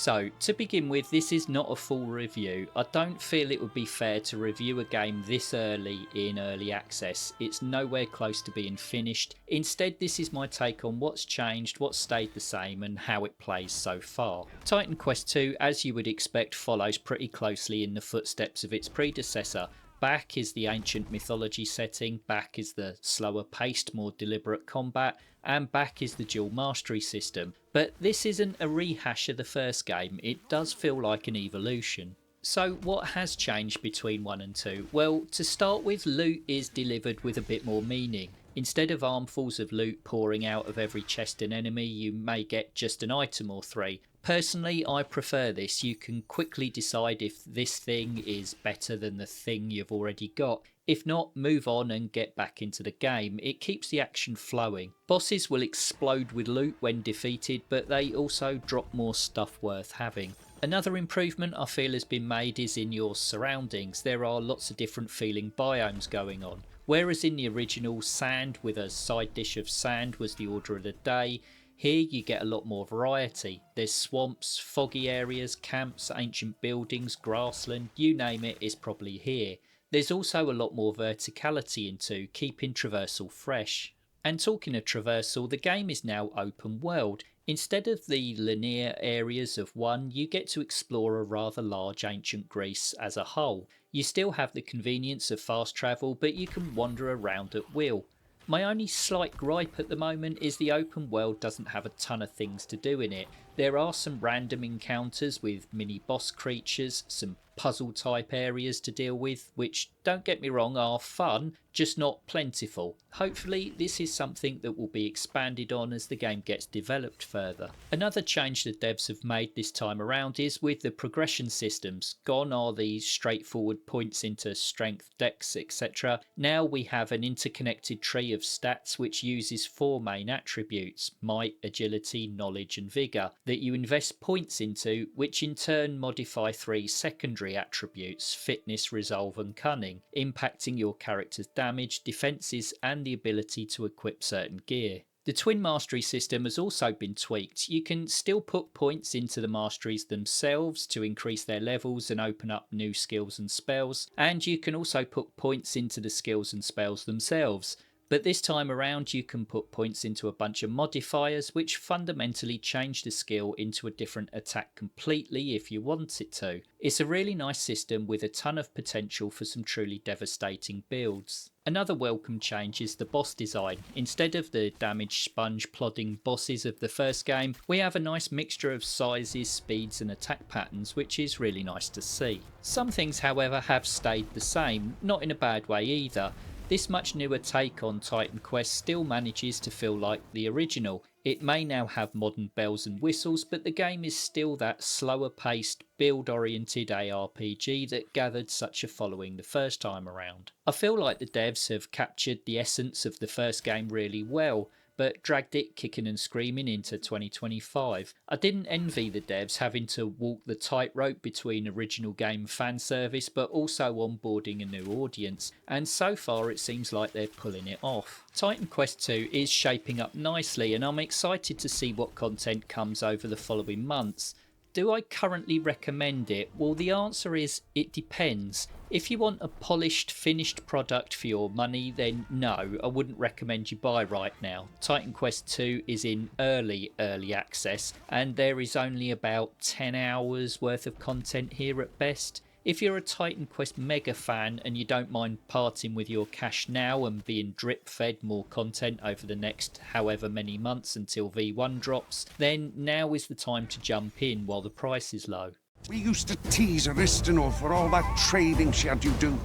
So, to begin with, this is not a full review. I don't feel it would be fair to review a game this early in early access. It's nowhere close to being finished. Instead, this is my take on what's changed, what's stayed the same, and how it plays so far. Titan Quest 2, as you would expect, follows pretty closely in the footsteps of its predecessor. Back is the ancient mythology setting, back is the slower paced, more deliberate combat, and back is the dual mastery system. But this isn't a rehash of the first game, it does feel like an evolution. So what has changed between 1 and 2? Well, to start with, loot is delivered with a bit more meaning. Instead of armfuls of loot pouring out of every chest and enemy, you may get just an item or 3. Personally, I prefer this. You can quickly decide if this thing is better than the thing you've already got. If not, move on and get back into the game. It keeps the action flowing. Bosses will explode with loot when defeated, but they also drop more stuff worth having. Another improvement I feel has been made is in your surroundings. There are lots of different feeling biomes going on. Whereas in the original, sand with a side dish of sand was the order of the day, here you get a lot more variety. There's swamps, foggy areas, camps, ancient buildings, grassland, you name it is probably here. There's also a lot more verticality into keeping traversal fresh. And talking of traversal, the game is now open world. Instead of the linear areas of one, you get to explore a rather large ancient Greece as a whole. You still have the convenience of fast travel, but you can wander around at will. My only slight gripe at the moment is the open world doesn't have a ton of things to do in it. There are some random encounters with mini boss creatures, some puzzle type areas to deal with, which, don't get me wrong, are fun, just not plentiful. Hopefully this is something that will be expanded on as the game gets developed further. Another change the devs have made this time around is with the progression systems. Gone are the straightforward points into strength, dex, etc. Now we have an interconnected tree of stats which uses 4 main attributes: might, agility, knowledge and vigour, that you invest points into, which in turn modify 3 secondary attributes: fitness, resolve and cunning, impacting your character's damage, defences and the ability to equip certain gear. The twin mastery system has also been tweaked. You can still put points into the masteries themselves to increase their levels and open up new skills and spells, and you can also put points into the skills and spells themselves. But this time around you can put points into a bunch of modifiers which fundamentally change the skill into a different attack completely if you want it to. It's a really nice system with a ton of potential for some truly devastating builds. Another welcome change is the boss design. Instead of the damage sponge plodding bosses of the first game, we have a nice mixture of sizes, speeds and attack patterns, which is really nice to see. Some things however have stayed the same, not in a bad way either. This much newer take on Titan Quest still manages to feel like the original. It may now have modern bells and whistles, but the game is still that slower paced, build oriented ARPG that gathered such a following the first time around. I feel like the devs have captured the essence of the first game really well, but dragged it kicking and screaming into 2025. I didn't envy the devs having to walk the tightrope between original game fan service but also onboarding a new audience, and so far it seems like they're pulling it off. Titan Quest 2 is shaping up nicely and I'm excited to see what content comes over the following months. Do I currently recommend it? Well, the answer is it depends. If you want a polished, finished product for your money, then no, I wouldn't recommend you buy right now. Titan Quest 2 is in early access and there is only about 10 hours worth of content here at best. If you're a Titan Quest mega fan and you don't mind parting with your cash now and being drip fed more content over the next however many months until V1 drops, then now is the time to jump in while the price is low. We used to tease Aristino for all that trading she had you do.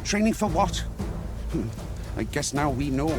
Training for what? I guess now we know.